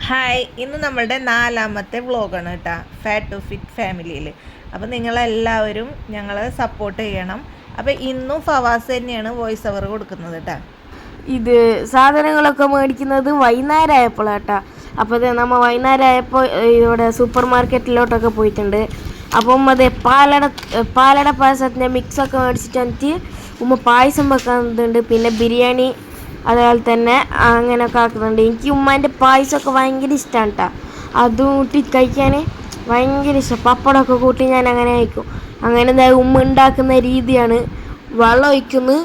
Hi, ഇന്ന് നമ്മളുടെ 4ാമത്തെ വ്ളോഗാണ് കേട്ടോ, ഫാറ്റ് ടു ഫിറ്റ് ഫാമിലിയിൽ. അപ്പോൾ നിങ്ങളെല്ലാവരും ഞങ്ങളെ സപ്പോർട്ട് ചെയ്യണം. അപ്പോൾ ഇന്നും ഫവാസ് തന്നെയാണ് വോയിസ് ഓവർ കൊടുക്കുന്നത് കേട്ടോ. ഇത് സാധനങ്ങളൊക്കെ മേടിക്കുന്നത് വൈകുന്നേരം ആയപ്പോഴാട്ടാ. അപ്പോൾ നമ്മൾ വൈകുന്നേരം ആയപ്പോൾ ഇവിടെ സൂപ്പർ മാർക്കറ്റിലോട്ടൊക്കെ പോയിട്ടുണ്ട്. അപ്പം അത് പാലട പായസത്തിൻ്റെ മിക്സൊക്കെ മേടിച്ചിട്ട് എനിക്ക് പായസം വെക്കുന്നുണ്ട്, പിന്നെ ബിരിയാണി അതുപോലെ തന്നെ അങ്ങനെയൊക്കെ ആക്കുന്നുണ്ട്. എനിക്ക് ഉമ്മാൻ്റെ പായസമൊക്കെ ഭയങ്കര ഇഷ്ടമാണ് കേട്ടോ. അതും കൂട്ടി കഴിക്കാൻ ഭയങ്കര ഇഷ്ടം. പപ്പടമൊക്കെ കൂട്ടി ഞാൻ അങ്ങനെ കഴിക്കും. അങ്ങനെ ഉമ്മ ഉണ്ടാക്കുന്ന രീതിയാണ്. വെള്ളം ഒഴിക്കുന്നു,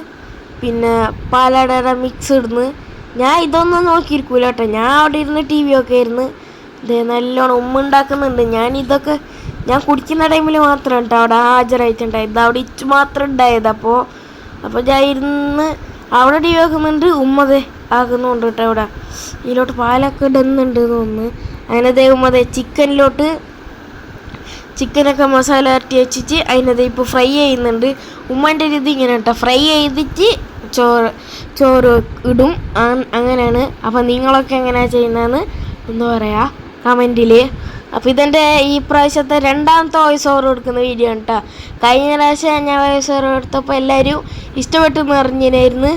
പിന്നെ പാലടയുടെ മിക്സ് ഇടുന്നു. ഞാൻ ഇതൊന്നും നോക്കിയിരിക്കൂല കേട്ടോ. ഞാൻ അവിടെ ഇരുന്ന് TV ഒക്കെ ഇരുന്ന് നല്ലോണം ഉമ്മ ഉണ്ടാക്കുന്നുണ്ട്. ഞാൻ കുടിക്കുന്ന ടൈമിൽ മാത്രം കേട്ടോ അവിടെ ഹാജരായിട്ടുണ്ടായത്. അവിടെ ഇച്ച് മാത്രം ഉണ്ടായത്. അപ്പോൾ ഞാൻ ഇരുന്ന് അവിടെ TV ആക്കുന്നുണ്ട്, ഉമ്മതെ ആക്കുന്നുണ്ട് കേട്ടോ. അവിടെ ഇതിലോട്ട് പാലൊക്കെ ഇടുന്നുണ്ട് തോന്നുന്നു. അങ്ങനെ ഉമ്മതെ ചിക്കനൊക്കെ മസാല ഇറട്ടി വെച്ചിട്ട് അതിനത് ഇപ്പോൾ ഫ്രൈ ചെയ്യുന്നുണ്ട്. ഉമ്മൻ്റെ രീതി ഇങ്ങനെ കേട്ടോ, ഫ്രൈ ചെയ്തിട്ട് ചോറ് ഇടും, അങ്ങനെയാണ്. അപ്പം നിങ്ങളൊക്കെ എങ്ങനെയാണ് ചെയ്യുന്നതെന്ന് എന്താ പറയുക കമൻറ്റിൽ. അപ്പോൾ ഇതെൻ്റെ ഈ പ്രാവശ്യത്തെ 2ാമത്തെ വോയിസ് ഓവർ കൊടുക്കുന്ന വീഡിയോ ആണ് കേട്ടോ. കഴിഞ്ഞ പ്രാവശ്യം ഞാൻ വോയിസ് ഓവർ കൊടുത്തപ്പോൾ എല്ലാവരും ഇഷ്ടപ്പെട്ടു എന്ന് അറിഞ്ഞിരുന്നു.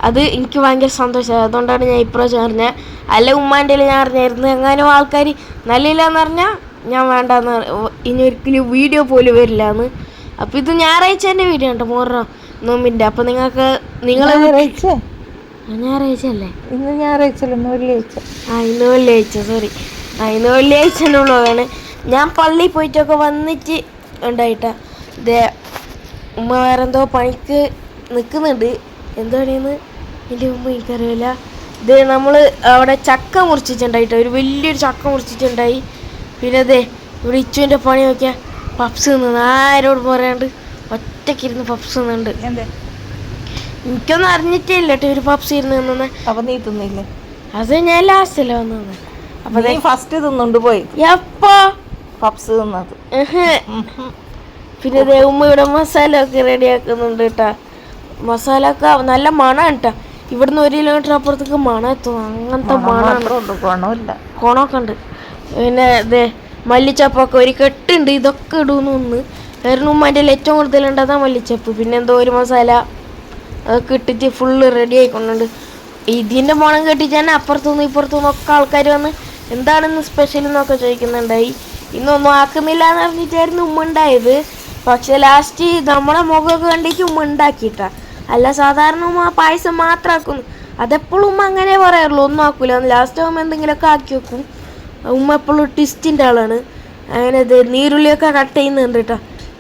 അത് എനിക്ക് ഭയങ്കര സന്തോഷമായി. അതുകൊണ്ടാണ് ഞാൻ ഇപ്രാവശ്യം അറിഞ്ഞത്. അല്ല ഉമ്മാൻ്റെ ഞാൻ അറിഞ്ഞായിരുന്നു. എങ്ങാനും ആൾക്കാർ നല്ലില്ല എന്ന് പറഞ്ഞാൽ ഞാൻ വേണ്ടെന്ന്, ഇനി ഒരിക്കലും വീഡിയോ പോലും വരില്ല എന്ന്. അപ്പോൾ ഇത് ഞായറാഴ്ചൻ്റെ വീഡിയോ കേട്ടോ, മുഹറം നോമ്പിൻ്റെ. അപ്പോൾ നിങ്ങൾ ഞായറാഴ്ച അല്ലേ? ഇന്ന് ഞായറാഴ്ച വെള്ളിയാഴ്ച. ഇന്ന് വെള്ളിയാഴ്ച, സോറി. ഇന്ന് വെള്ളിയാഴ്ചൻ്റെ ഉള്ളതാണ്. ഞാൻ പള്ളിയിൽ പോയിട്ടൊക്കെ വന്നിട്ട് ഉണ്ടായിട്ടാ. ഉമ്മ വേറെന്തോ പണിക്ക് നിൽക്കുന്നുണ്ട്. എന്തോ പണിയെന്ന് എൻ്റെ ഉമ്മ എനിക്കറിയില്ല. നമ്മൾ അവിടെ ചക്ക മുറിച്ചിട്ടുണ്ടായിട്ടോ, ഒരു വലിയൊരു ചക്ക മുറിച്ചിട്ടുണ്ടായി. പിന്നെ ഇവിടെ ഇച്ചുവിൻ്റെ പണി നോക്കിയാൽ പപ്സ് നിന്ന് ആരോട് പറയാണ്ട് ഒറ്റയ്ക്കിരുന്ന് പപ്സ് നിന്നുണ്ട്. എനിക്കൊന്നും അറിഞ്ഞിട്ടേ ഇല്ല കേട്ടോ ഒരു പപ്സ് ഇരുന്ന് നിന്ന്. അപ്പം നീ തിന്നില്ലേ? അത് ഞാൻ ലാസ്റ്റല്ലേ വന്നത്. അപ്പൊ ഫസ്റ്റ് തിന്നുകൊണ്ട് പോയി എപ്പോ പപ്സ് തിന്നത്. പിന്നെ ഉമ്മ ഇവിടെ മസാല ഒക്കെ റെഡിയാക്കുന്നുണ്ട് കേട്ടാ. മസാല ഒക്കെ നല്ല മണമാണ് കേട്ടോ. ഇവിടുന്ന് 1 കിലോമീറ്റർ അപ്പുറത്തേക്ക് മണം എത്തും. അങ്ങനത്തെ മണമില്ല, കൊണമൊക്കെ ഉണ്ട്. പിന്നെ മല്ലിച്ചപ്പൊക്കെ ഒരു കെട്ടുണ്ട്. ഇതൊക്കെ ഇടുന്നു. വേറെ ഉമ്മാൻ്റെ ഏറ്റവും കൂടുതലുണ്ടതാ മല്ലിച്ചപ്പ്. പിന്നെ എന്തോ ഒരു മസാല അതൊക്കെ ഇട്ടിട്ട് ഫുള്ള് റെഡി ആയിക്കൊണ്ടുണ്ട്. ഇതിൻ്റെ മണം കെട്ടിച്ച് തന്നെ അപ്പുറത്തുനിന്ന് ഇപ്പുറത്തുനിന്ന് ഒക്കെ ആൾക്കാർ വന്ന് എന്താണെന്ന് സ്പെഷ്യൽ എന്നൊക്കെ ചോദിക്കുന്നുണ്ടായി. ഇന്നൊന്നും ആക്കുന്നില്ല എന്ന് പറഞ്ഞിട്ടായിരുന്നു ഉമ്മ ഉണ്ടായത്. പക്ഷെ ലാസ്റ്റ് നമ്മളെ മുഖമൊക്കെ കണ്ടിട്ട് ഉമ്മ ഉണ്ടാക്കിയിട്ടാ. അല്ല സാധാരണ ഉമ്മ പായസം മാത്രം ആക്കുന്നു. അതെപ്പോഴും ഉമ്മ അങ്ങനെ പറയാറുള്ളൂ, ഒന്നും ആക്കൂല. ലാസ്റ്റ് ആകുമ്പോൾ എന്തെങ്കിലുമൊക്കെ ആക്കി വെക്കും. ഉമ്മ എപ്പോഴും ട്വിസ്റ്റിൻ്റെ ആളാണ്. അങ്ങനെ നീരുള്ളിയൊക്കെ കട്ട് ചെയ്യുന്നുണ്ട് കേട്ടോ.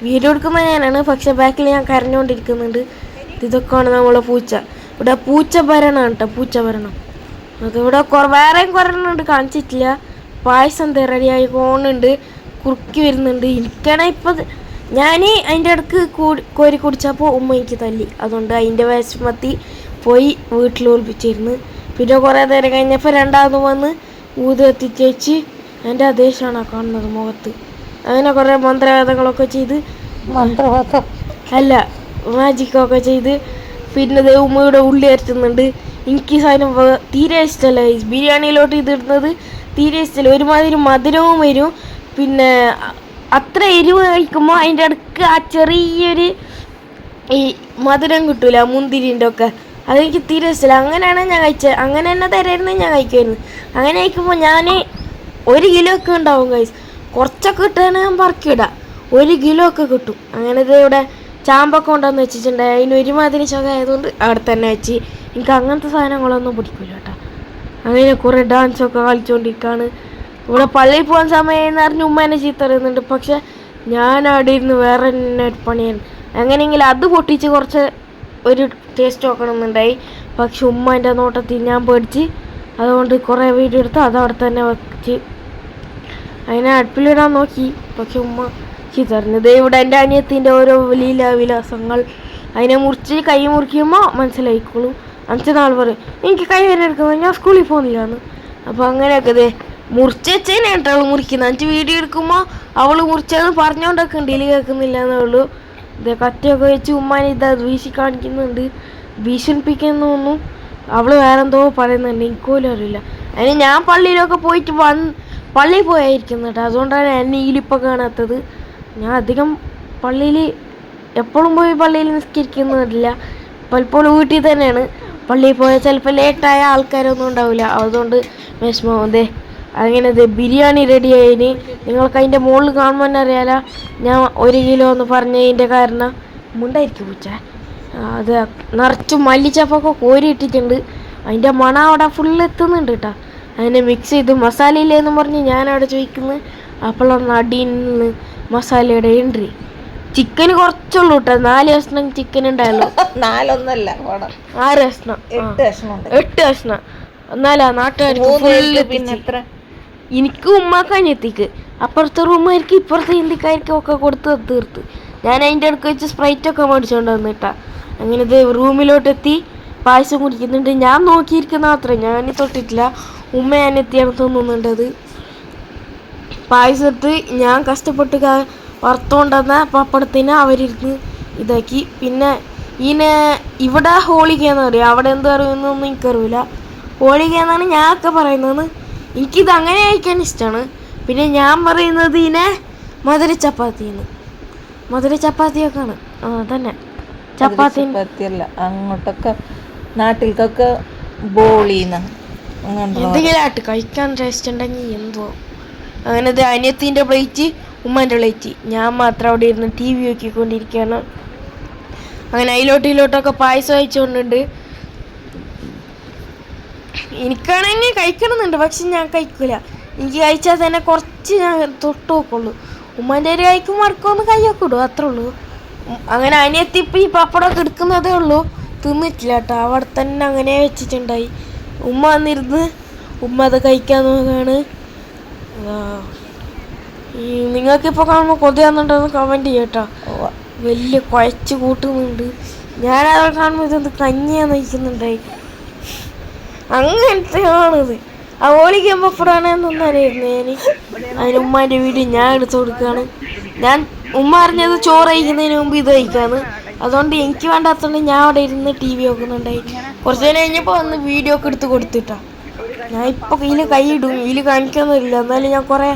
വീഡിയോ എടുക്കുന്നത് ഞാനാണ്, പക്ഷെ ബാക്കിൽ ഞാൻ കരഞ്ഞുകൊണ്ടിരിക്കുന്നുണ്ട്. ഇതൊക്കെയാണ് നമ്മളെ പൂച്ച. ഇവിടെ പൂച്ച ഭരണമാണ് കേട്ടോ, പൂച്ച ഭരണം. അതിവിടെ വേറെയും കുറഞ്ഞുണ്ട്, കാണിച്ചിട്ടില്ല. പായസം റെഡിയായി പോകുന്നുണ്ട്, കുറുക്കി വരുന്നുണ്ട്. എനിക്കാണെ ഇപ്പം ഞാൻ അതിൻ്റെ ഇടക്ക് കോരി കുടിച്ചപ്പോൾ ഉമ്മ എനിക്ക് തല്ലി. അതുകൊണ്ട് അതിൻ്റെ വിഷമത്തി പോയി വീട്ടിൽ ഒളിപ്പിച്ചിരുന്നു. പിന്നെ കുറേ നേരം കഴിഞ്ഞപ്പോൾ 2ാമത് വന്ന് ഊതെത്തിച്ച് വെച്ച് എൻ്റെ ദേഷ്യമാണ് കാണുന്നത് മുഖത്ത്. അങ്ങനെ കുറേ മന്ത്രവാദങ്ങളൊക്കെ ചെയ്ത്, അല്ല മാജിക്കൊക്കെ ചെയ്ത്. പിന്നെ ഉമ്മയുടെ ഉള്ളി അരച്ചുന്നുണ്ട്. എനിക്ക് സാധനം തീരെ ഇഷ്ടമല്ല. ബിരിയാണിയിലോട്ട് ഇതിടുന്നത് തീരെ ഇഷ്ടമല്ല. ഒരുമാതിരി മധുരവും വരും. പിന്നെ അത്ര എരിവ് കഴിക്കുമ്പോൾ അതിൻ്റെ ഇടയ്ക്ക് ആ ചെറിയൊരു ഈ മധുരം കിട്ടൂല, മുന്തിരിൻ്റെ ഒക്കെ. അതെനിക്ക് തീരെ ഇഷ്ടമല്ല. അങ്ങനെയാണ് ഞാൻ കഴിച്ചത്. അങ്ങനെ തന്നെ തരായിരുന്നു, ഞാൻ കഴിക്കുമായിരുന്നു. അങ്ങനെ കഴിക്കുമ്പോൾ ഞാൻ 1 കിലോ ഒക്കെ ഉണ്ടാവും ഗൈസ്. കുറച്ചൊക്കെ കിട്ടാൻ ഞാൻ പറക്കിയിടാം. 1 കിലോ ഒക്കെ കിട്ടും. അങ്ങനെ ഇവിടെ ചാമ്പൊക്കെ കൊണ്ടുവന്ന് വെച്ചിട്ടുണ്ട്. അതിന് ഒരുമാതിരി ചുക ആയതുകൊണ്ട് അവിടെ തന്നെ വെച്ച്. എനിക്ക് അങ്ങനത്തെ സാധനങ്ങളൊന്നും പിടിക്കില്ല കേട്ടോ. അങ്ങനെ കുറേ ഡാൻസൊക്കെ കളിച്ചുകൊണ്ടിരിക്കുകയാണ്. ഇവിടെ പള്ളിയിൽ പോകാൻ സമയം എന്ന് പറഞ്ഞ് ഉമ്മ എന്നെ ചീത്ത അറിയുന്നുണ്ട്. പക്ഷെ ഞാൻ അവിടെ ഇരുന്ന് വേറെ തന്നെ ഒരു പണിയാണ്. എങ്ങനെയെങ്കിലും അത് പൊട്ടിച്ച് കുറച്ച് ഒരു ടേസ്റ്റ് നോക്കണമെന്നുണ്ടായി. പക്ഷെ ഉമ്മൻ്റെ നോട്ടത്തിൽ ഞാൻ പേടിച്ച്, അതുകൊണ്ട് കുറേ വീഡിയോ എടുത്ത് അതവിടെ തന്നെ വെച്ച് അതിനെ അടുപ്പിലിടാൻ നോക്കി. പക്ഷെ ഉമ്മ ചീത്തറിഞ്ഞത് ഇവിടെ എൻ്റെ അനിയത്തിൻ്റെ ഓരോ വിലാസങ്ങൾ അതിനെ മുറിച്ച് കൈ മുറിക്കുമ്പോൾ മനസ്സിലായിക്കോളും. 5 നാൾ പറയും എനിക്ക് കൈ വരെ എടുക്കുന്നത്, ഞാൻ സ്കൂളിൽ പോകുന്നില്ല എന്ന്. അപ്പോൾ അങ്ങനെയൊക്കെ മുറിച്ച് വെച്ചതിനായിട്ട് അവൾ മുറിക്കുന്നത്. 5 വീഡിയോ എടുക്കുമ്പോൾ അവൾ മുറിച്ചതെന്ന് പറഞ്ഞുകൊണ്ടൊക്കെ ഉണ്ട്, ഇതിൽ കേൾക്കുന്നില്ല എന്നേ ഉള്ളൂ. കത്തിയൊക്കെ വെച്ച് ഉമ്മാനെ വീശി കാണിക്കുന്നുണ്ട്, ഭീഷണിപ്പിക്കുന്നു തോന്നുന്നു. അവൾ വേറെന്തോ പറയുന്നുണ്ട്, എനിക്ക് പോലും അറിയില്ല. അതിന് ഞാൻ പള്ളിയിലൊക്കെ പോയിട്ട് പള്ളിയിൽ പോയായിരിക്കുന്നു കേട്ടോ. അതുകൊണ്ടാണ് എന്നെ ഇതിലിപ്പോൾ കാണാത്തത്. ഞാൻ അധികം പള്ളിയിൽ എപ്പോഴും പോയി പള്ളിയിൽ നിസ്കരിക്കുന്നില്ല. പലപ്പോഴും വീട്ടിൽ തന്നെയാണ്. പള്ളിയിൽ പോയാൽ ചിലപ്പോൾ ലേറ്റായ ആൾക്കാരൊന്നും ഉണ്ടാവില്ല. അതുകൊണ്ട് വിഷമം. അങ്ങനെ ബിരിയാണി റെഡിയായിന്. നിങ്ങൾക്ക് അതിൻ്റെ മുകളിൽ കാണുമ്പോൾ തന്നെ അറിയാലോ ഞാൻ 1 കിലോ എന്ന് പറഞ്ഞതിൻ്റെ കാരണം. മുണ്ടായിരിക്കും പൂച്ച. അത് നിറച്ചും മല്ലിച്ചപ്പൊക്കെ കോരി ഇട്ടിട്ടുണ്ട്. അതിൻ്റെ മണം അവിടെ ഫുള്ള് എത്തുന്നുണ്ട് കേട്ടോ. അതിനെ മിക്സ് ചെയ്ത് മസാലയില്ലെന്ന് പറഞ്ഞ് ഞാനവിടെ ചോദിക്കുന്നത്. അപ്പോഴാണ് അടിയിൽ നിന്ന് മസാലയുടെ എൻട്രി. ചിക്കന് കുറച്ചുള്ളൂ കേട്ടോ. 4 കഷ്ണം ചിക്കൻ ഉണ്ടായല്ലോ. 4 ഒന്നല്ല, 6 കഷ്ണം, 8 കഷ്ണം. എന്നാലാ നാട്ടുകാർക്ക് പിന്നെ എത്ര? എനിക്ക് ഉമ്മാക്കാൻ എത്തിക്ക് അപ്പുറത്തെ റൂമാർക്ക് ഇപ്പുറത്തെ ഹിന്ദിക്കാർക്കും ഒക്കെ കൊടുത്ത് തീർത്ത്. ഞാൻ അതിൻ്റെ അടുക്ക് വെച്ച് സ്പ്രൈറ്റൊക്കെ മേടിച്ചുകൊണ്ട് വന്നിട്ടാ. അങ്ങനെ ഇത് റൂമിലോട്ടെത്തി പായസം കുടിക്കുന്നുണ്ട്. ഞാൻ നോക്കിയിരിക്കുന്ന മാത്രമേ ഞാൻ തൊട്ടിട്ടില്ല. ഉമ്മ ഞാൻ എത്തിയാണ് തോന്നുന്നുണ്ടത്. പായസത്ത് ഞാൻ കഷ്ടപ്പെട്ട് വറുത്തോണ്ടെന്ന പപ്പടത്തിന് അവരിരുന്ന് ഇതാക്കി. പിന്നെ ഇവിടെ ഹോളികയെന്ന് പറയും. അവിടെ എന്ത് പറയുന്നൊന്നും എനിക്കറിയില്ല. ഹോളിക എന്നാണ് ഞാനൊക്കെ പറയുന്നത്. എനിക്കിത് അങ്ങനെ കഴിക്കാൻ ഇഷ്ടമാണ്. പിന്നെ ഞാൻ പറയുന്നത് മധുര ചപ്പാത്തിന്ന്. മധുര ചപ്പാത്തിയൊക്കെയാണ് തന്നെ. ചപ്പാത്തി അങ്ങോട്ടൊക്കെ നാട്ടിൽക്കൊക്കെ ബോളിന്ന് എന്തെങ്കിലും ആട്ട് കഴിക്കാൻ ടേസ്റ്റ് ഉണ്ടെങ്കിൽ എന്തോ. അങ്ങനെ അനിയത്തിൻ്റെ പ്ലേറ്റ്, ഉമ്മാൻ്റെ പ്ലേറ്റ്. ഞാൻ മാത്രം അവിടെ ഇരുന്ന് TV നോക്കിക്കൊണ്ടിരിക്കുകയാണ്. അങ്ങനെ അതിലോട്ടിലോട്ടൊക്കെ പായസം കഴിച്ചുകൊണ്ടുണ്ട്. എനിക്കാണെങ്കിൽ കഴിക്കണമെന്നുണ്ട്, പക്ഷെ ഞാൻ കഴിക്കില്ല. എനിക്ക് കഴിച്ചാൽ തന്നെ കുറച്ച് ഞാൻ തൊട്ട് നോക്കുള്ളൂ. ഉമ്മാൻ്റെ ഒരു കഴിക്കും മറക്കൊന്ന് കയ്യൊക്കെ ഇടും, അത്രേ ഉള്ളൂ. അങ്ങനെ അനിയത്തി ഇപ്പം ഈ പപ്പടമൊക്കെ എടുക്കുന്നതേ ഉള്ളൂ, തിന്നിട്ടില്ല കേട്ടോ. അവിടെ തന്നെ അങ്ങനെ വെച്ചിട്ടുണ്ടായി. ഉമ്മ വന്നിരുന്ന് ഉമ്മ അത് കഴിക്കാൻ നോക്കുകയാണ്. നിങ്ങൾക്കിപ്പോൾ കാണുമ്പോൾ കൊതിയാന്നുണ്ടെന്ന് കമൻറ്റ് ചെയ്യട്ടോ. വലിയ കുഴച്ച് കൂട്ടുന്നുണ്ട്. ഞാനത് കാണുമ്പോൾ ഇതെന്ത് കഞ്ഞിയാന്ന് നയിക്കുന്നുണ്ടായി. അങ്ങനത്തെയാണിത്. ആ ഓളിക്കാൻ പപ്പടാണെന്നൊന്നും അറിയായിരുന്നു ഞാൻ. അതിന് ഉമ്മാൻ്റെ വീഡിയോ ഞാൻ എടുത്തു കൊടുക്കുകയാണ്. ഉമ്മ അറിഞ്ഞത് ചോറ് കഴിക്കുന്നതിന് മുമ്പ് ഇത് കഴിക്കാന്ന്. അതുകൊണ്ട് എനിക്ക് വേണ്ടാത്തതുകൊണ്ട് ഞാൻ അവിടെ ഇരുന്ന് TV നോക്കുന്നുണ്ടായി. കുറച്ച് നേരം കഴിഞ്ഞപ്പോൾ വന്ന് വീഡിയോ ഒക്കെ എടുത്ത് കൊടുത്തിട്ടാ. ഞാൻ ഇപ്പോൾ ഇതിൽ കൈയിടും, ഇതിൽ കാണിക്കാനൊന്നുമില്ല. എന്നാലും ഞാൻ കുറേ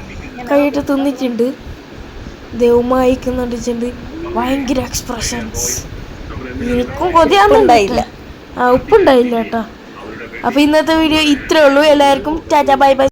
കൈയിട്ട് തിന്നിട്ടുണ്ട്. ഉമ്മ കഴിക്കുന്നുണ്ടിട്ടുണ്ട്. ഭയങ്കര എക്സ്പ്രഷൻസ്. എനിക്കും കൊതിയാന്നുണ്ടായില്ല. ഉപ്പുണ്ടായില്ല കേട്ടോ. അപ്പോൾ ഇന്നത്തെ വീഡിയോ ഇത്രേ ഉള്ളൂ. എല്ലാവർക്കും ടാറ്റാ ബൈ ബൈ.